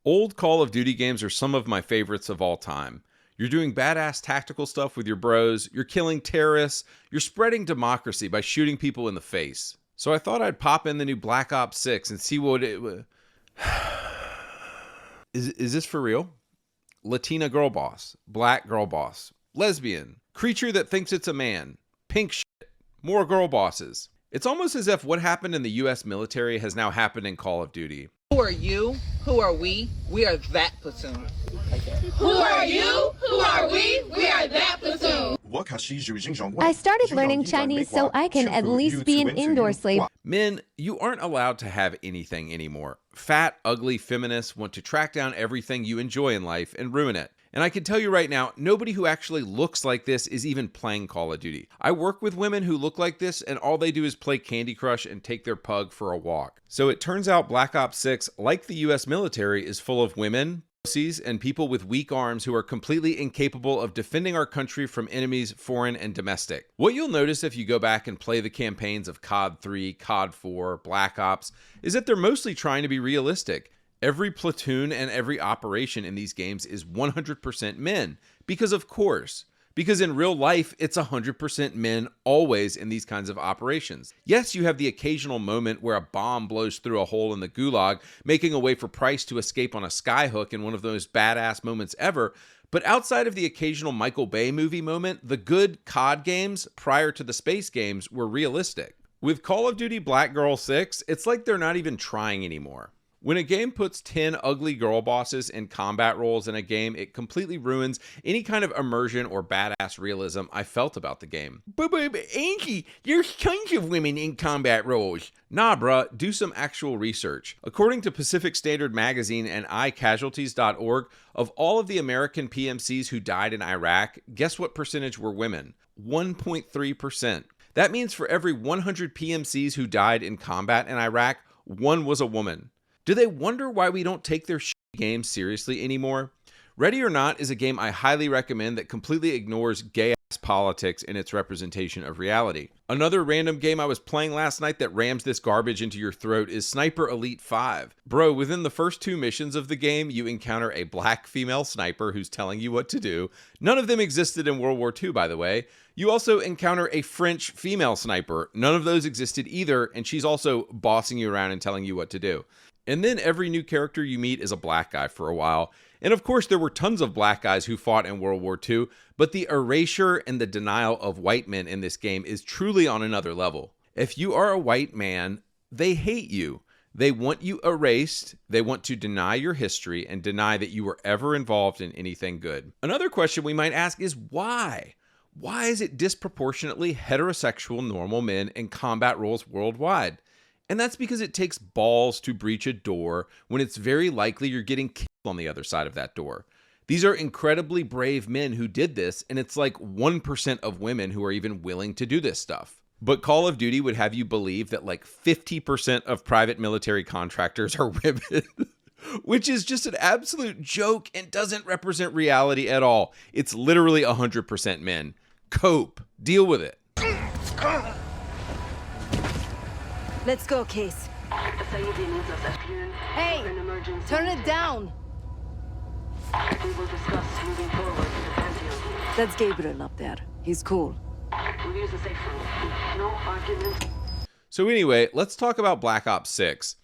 Old Call of Duty games are some of my favorites of all time. You're doing badass tactical stuff with your bros, you're killing terrorists, you're spreading democracy by shooting people in the face. So I thought I'd pop in the new Black Ops 6 and see what it... Is this for real? Latina girl boss, black girl boss, lesbian, creature that thinks it's a man, pink shit, more girl bosses. It's almost as if what happened in the US military has now happened in Call of Duty. Who are you? Who are we? We are that platoon. Who are you? Who are we? We are that platoon. I started learning Chinese so I can at least be an indoor slave. Men, you aren't allowed to have anything anymore. Fat, ugly feminists want to track down everything you enjoy in life and ruin it. And I can tell you right now, nobody who actually looks like this is even playing Call of Duty. I work with women who look like this, and all they do is play Candy Crush and take their pug for a walk. So it turns out Black Ops 6, like the US military, is full of women, pussies, and people with weak arms who are completely incapable of defending our country from enemies, foreign and domestic. What you'll notice if you go back and play the campaigns of COD 3, COD 4, Black Ops, is that they're mostly trying to be realistic. Every platoon and every operation in these games is 100% men. Because of course. Because in real life, it's 100% men always in these kinds of operations. Yes, you have the occasional moment where a bomb blows through a hole in the gulag, making a way for Price to escape on a skyhook in one of those badass moments ever. But outside of the occasional Michael Bay movie moment, the good COD games prior to the space games were realistic. With Call of Duty Black Girl 6, it's like they're not even trying anymore. When a game puts 10 ugly girl bosses in combat roles in a game, it completely ruins any kind of immersion or badass realism I felt about the game. But Angie, there's tons of women in combat roles. Nah, bruh, do some actual research. According to Pacific Standard Magazine and iCasualties.org, of all of the American PMCs who died in Iraq, guess what percentage were women? 1.3%. That means for every 100 PMCs who died in combat in Iraq, one was a woman. Do they wonder why we don't take their games seriously anymore? Ready or Not is a game I highly recommend that completely ignores gay-ass politics in its representation of reality. Another random game I was playing last night that rams this garbage into your throat is Sniper Elite 5. Bro, within the first 2 missions of the game, you encounter a black female sniper who's telling you what to do. None of them existed in World War II, by the way. You also encounter a French female sniper. None of those existed either, and she's also bossing you around and telling you what to do. And then every new character you meet is a black guy for a while. And of course, there were tons of black guys who fought in World War II, but the erasure and the denial of white men in this game is truly on another level. If you are a white man, they hate you. They want you erased. They want to deny your history and deny that you were ever involved in anything good. Another question we might ask is why? Why is it disproportionately heterosexual normal men in combat roles worldwide? And that's because it takes balls to breach a door when it's very likely you're getting killed on the other side of that door. These are incredibly brave men who did this, and it's like 1% of women who are even willing to do this stuff. But Call of Duty would have you believe that like 50% of private military contractors are women, which is just an absolute joke and doesn't represent reality at all. It's literally 100% men. Cope. Deal with it. Let's go, Case. Hey, turn it down. We will discuss moving forward to the Pantheon. That's Gabriel up there. He's cool. We'll use the safe room. No arguments. So anyway, let's talk about Black Ops 6.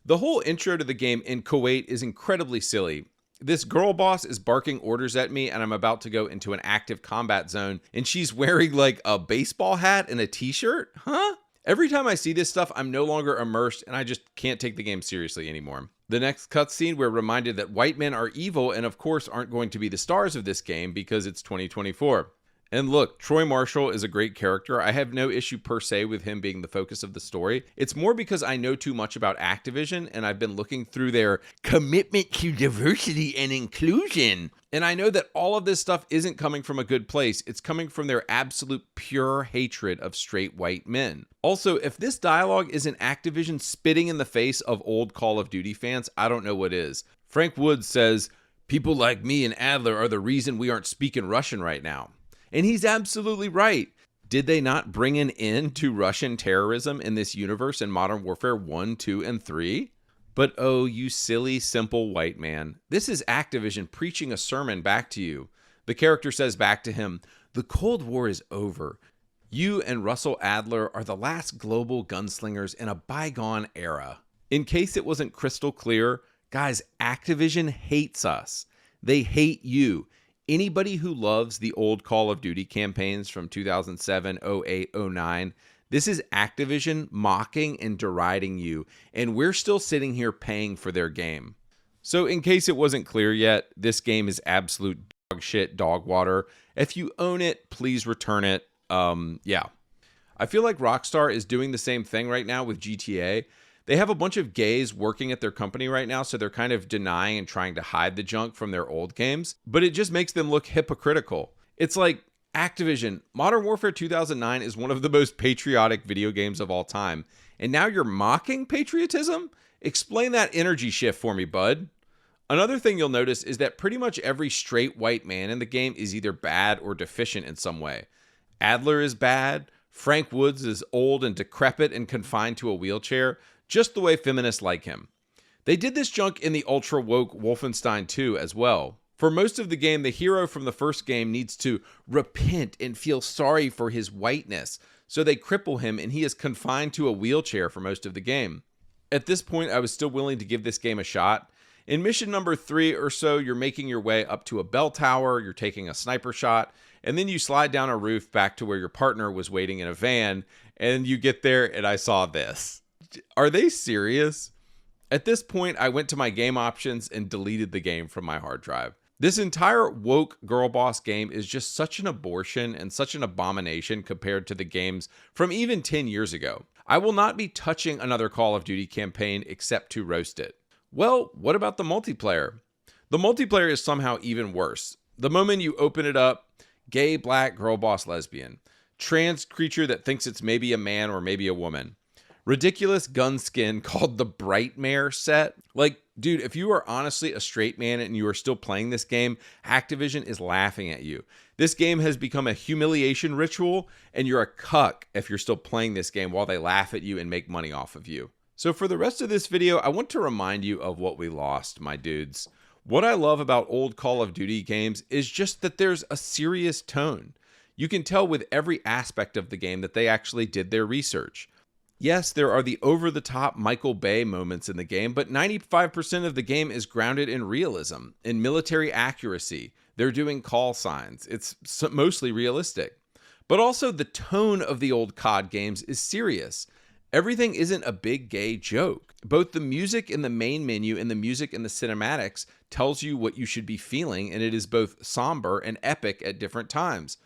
The whole intro to the game in Kuwait is incredibly silly. This girl boss is barking orders at me and I'm about to go into an active combat zone and she's wearing like a baseball hat and a t-shirt? Huh? Every time I see this stuff, I'm no longer immersed and I just can't take the game seriously anymore. The next cutscene, we're reminded that white men are evil and of course aren't going to be the stars of this game because it's 2024. And look, Troy Marshall is a great character. I have no issue per se with him being the focus of the story. It's more because I know too much about Activision and I've been looking through their commitment to diversity and inclusion. And I know that all of this stuff isn't coming from a good place. It's coming from their absolute pure hatred of straight white men. Also, if this dialogue isn't Activision spitting in the face of old Call of Duty fans, I don't know what is. Frank Woods says, "People like me and Adler are the reason we aren't speaking Russian right now." And he's absolutely right. Did they not bring an end to Russian terrorism in this universe in Modern Warfare 1, 2, and 3? But oh, you silly, simple white man. This is Activision preaching a sermon back to you. The character says back to him, "The Cold War is over. You and Russell Adler are the last global gunslingers in a bygone era." In case it wasn't crystal clear, guys, Activision hates us. They hate you. Anybody who loves the old Call of Duty campaigns from 2007, 08, 09, this is Activision mocking and deriding you, and we're still sitting here paying for their game. So in case it wasn't clear yet, this game is absolute dog shit, dog water. If you own it, please return it. Yeah. I feel like Rockstar is doing the same thing right now with GTA. They have a bunch of gays working at their company right now, so they're kind of denying and trying to hide the junk from their old games, but it just makes them look hypocritical. It's like, Activision, Modern Warfare 2009 is one of the most patriotic video games of all time, and now you're mocking patriotism? Explain that energy shift for me, bud. Another thing you'll notice is that pretty much every straight white man in the game is either bad or deficient in some way. Adler is bad, Frank Woods is old and decrepit and confined to a wheelchair, just the way feminists like him. They did this junk in the ultra-woke Wolfenstein 2 as well. For most of the game, the hero from the first game needs to repent and feel sorry for his whiteness, so they cripple him and he is confined to a wheelchair for most of the game. At this point, I was still willing to give this game a shot. In mission number 3 or so, you're making your way up to a bell tower, you're taking a sniper shot, and then you slide down a roof back to where your partner was waiting in a van, and you get there and I saw this. Are they serious? At this point, I went to my game options and deleted the game from my hard drive. This entire woke girl boss game is just such an abortion and such an abomination compared to the games from even 10 years ago. I will not be touching another Call of Duty campaign except to roast it. Well, what about the multiplayer? The multiplayer is somehow even worse. The moment you open it up, gay, black, girl boss, lesbian. Trans creature that thinks it's maybe a man or maybe a woman. Ridiculous gun skin called the Brightmare set. Like, dude, if you are honestly a straight man and you are still playing this game, Activision is laughing at you. This game has become a humiliation ritual, and you're a cuck if you're still playing this game while they laugh at you and make money off of you. So for the rest of this video, I want to remind you of what we lost, my dudes. What I love about old Call of Duty games is just that there's a serious tone. You can tell with every aspect of the game that they actually did their research. Yes, there are the over-the-top Michael Bay moments in the game, but 95% of the game is grounded in realism, in military accuracy. They're doing call signs. It's mostly realistic. But also the tone of the old COD games is serious. Everything isn't a big gay joke. Both the music in the main menu and the music in the cinematics tells you what you should be feeling, and it is both somber and epic at different times.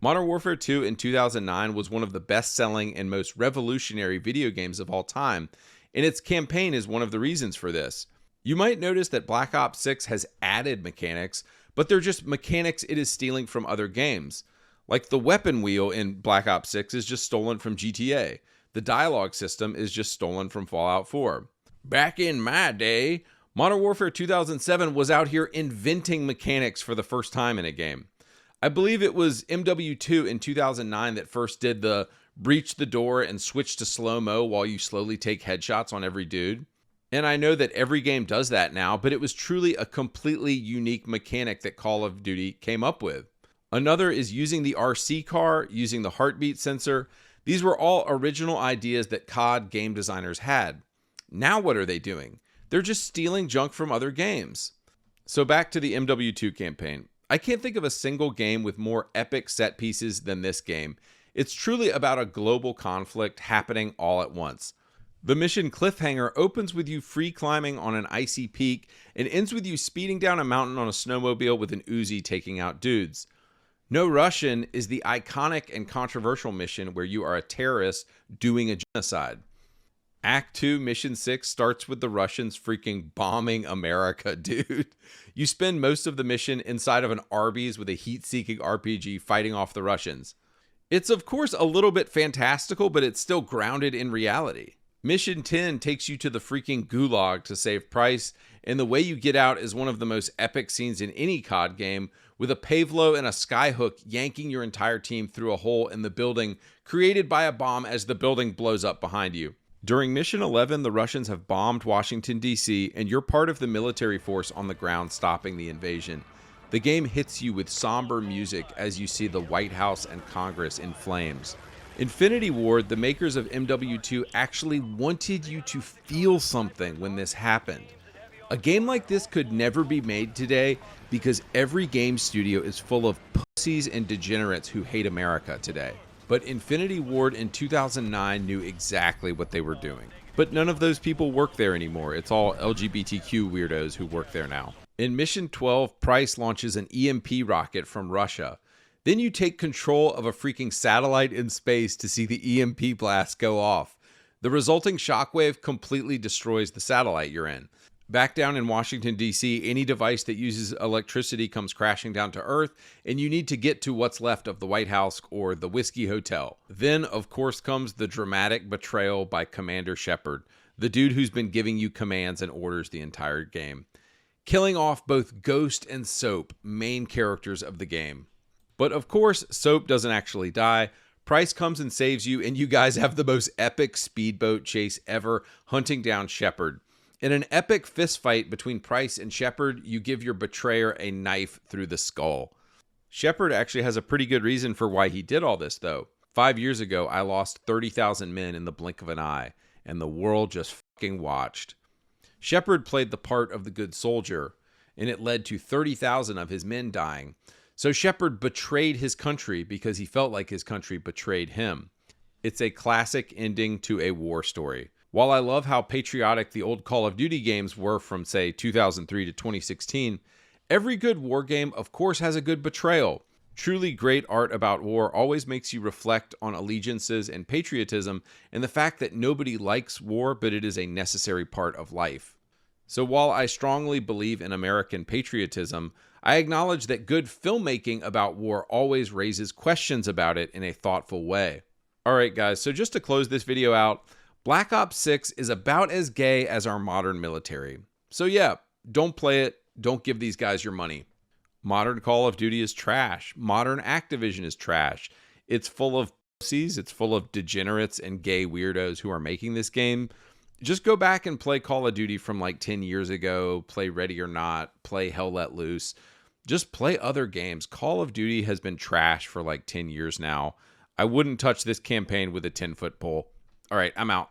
Modern Warfare 2 in 2009 was one of the best-selling and most revolutionary video games of all time, and its campaign is one of the reasons for this. You might notice that Black Ops 6 has added mechanics, but they're just mechanics it is stealing from other games. Like the weapon wheel in Black Ops 6 is just stolen from GTA. The dialogue system is just stolen from Fallout 4. Back in my day, Modern Warfare 2007 was out here inventing mechanics for the first time in a game. I believe it was MW2 in 2009 that first did the breach the door and switch to slow-mo while you slowly take headshots on every dude. And I know that every game does that now, but it was truly a completely unique mechanic that Call of Duty came up with. Another is using the RC car, using the heartbeat sensor. These were all original ideas that COD game designers had. Now what are they doing? They're just stealing junk from other games. So back to the MW2 campaign. I can't think of a single game with more epic set pieces than this game. It's truly about a global conflict happening all at once. The mission cliffhanger opens with you free climbing on an icy peak and ends with you speeding down a mountain on a snowmobile with an Uzi taking out dudes. No Russian is the iconic and controversial mission where you are a terrorist doing a genocide. Act 2, Mission 6 starts with the Russians freaking bombing America, dude. You spend most of the mission inside of an Arby's with a heat-seeking RPG fighting off the Russians. It's of course a little bit fantastical, but it's still grounded in reality. Mission 10 takes you to the freaking gulag to save Price, and the way you get out is one of the most epic scenes in any COD game with a pavlo and a skyhook yanking your entire team through a hole in the building created by a bomb as the building blows up behind you. During Mission 11, the Russians have bombed Washington, D.C., and you're part of the military force on the ground stopping the invasion. The game hits you with somber music as you see the White House and Congress in flames. Infinity Ward, the makers of MW2, actually wanted you to feel something when this happened. A game like this could never be made today because every game studio is full of pussies and degenerates who hate America today. But Infinity Ward in 2009 knew exactly what they were doing. But none of those people work there anymore. It's all LGBTQ weirdos who work there now. In Mission 12, Price launches an EMP rocket from Russia. Then you take control of a freaking satellite in space to see the EMP blast go off. The resulting shockwave completely destroys the satellite you're in. Back down in Washington, D.C., any device that uses electricity comes crashing down to Earth, and you need to get to what's left of the White House or the Whiskey Hotel. Then, of course, comes the dramatic betrayal by Commander Shepard, the dude who's been giving you commands and orders the entire game, killing off both Ghost and Soap, main characters of the game. But of course, Soap doesn't actually die. Price comes and saves you, and you guys have the most epic speedboat chase ever, hunting down Shepard. In an epic fistfight between Price and Shepard, you give your betrayer a knife through the skull. Shepard actually has a pretty good reason for why he did all this, though. 5 years ago, I lost 30,000 men in the blink of an eye, and the world just fucking watched. Shepard played the part of the good soldier, and it led to 30,000 of his men dying. So Shepard betrayed his country because he felt like his country betrayed him. It's a classic ending to a war story. While I love how patriotic the old Call of Duty games were from, say, 2003 to 2016, every good war game, of course, has a good betrayal. Truly great art about war always makes you reflect on allegiances and patriotism and the fact that nobody likes war, but it is a necessary part of life. So while I strongly believe in American patriotism, I acknowledge that good filmmaking about war always raises questions about it in a thoughtful way. Alright guys, so just to close this video out, Black Ops 6 is about as gay as our modern military. So yeah, don't play it, don't give these guys your money. Modern Call of Duty is trash. Modern Activision is trash. It's full of pussies, it's full of degenerates and gay weirdos who are making this game. Just go back and play Call of Duty from like 10 years ago, play Ready or Not, play Hell Let Loose. Just play other games. Call of Duty has been trash for like 10 years now. I wouldn't touch this campaign with a 10-foot pole. All right, I'm out.